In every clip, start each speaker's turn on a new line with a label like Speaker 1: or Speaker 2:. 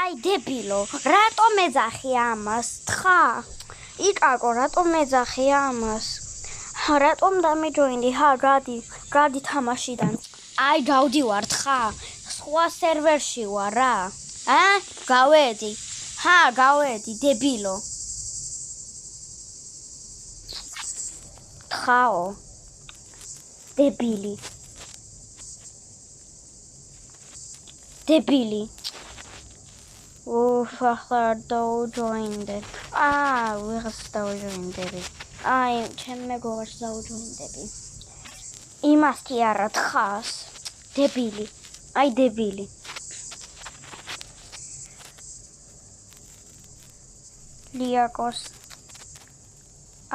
Speaker 1: აი დებილო, რატომ ეძახი ამას? თხა. იკაკო, რატომ ეძახი ამას? რატომ დამიჯოინდი? გადი თამაშიდან. აი გავდივარ თხა. სხვა სერვერში ვარ რა. გავედი. გავედი, დებილო. თხაო. დებილი. დებილი. ახლა დავჯოინდე. ვიღაც დავჯოინდები. ჩემ მეგობრს დავჯოინდები. იმას კი არა თხას. დებილი. აი დებილი. ლიაკოს.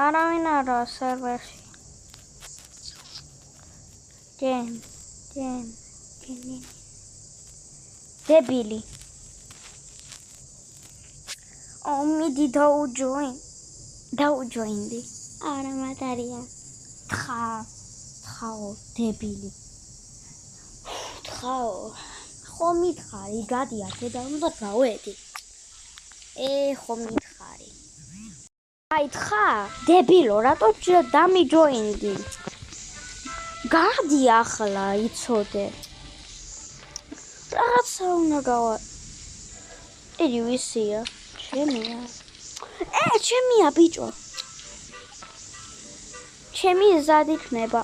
Speaker 1: არავინ არა სერვერში. ჯენ. დებილი. მიდი დავჯოინდი. არა მატარია. თხაო, დებილი. თხაო. ხო მითხარი, გადი აქედან და გავედი. ხო მითხარი. აი თხა, დებილო, რატო დამიჯოინდი? გადი ახლა, იცოდე. რაღაცა უნდა გავა. ედი ვისია? ჩემია. ჩემია ბიჭო. ჩემი ზად იქნება.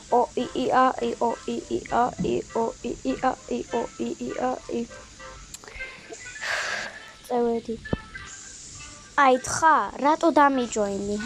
Speaker 1: წევედი. აი თხა, რატო დამიჯოინდი,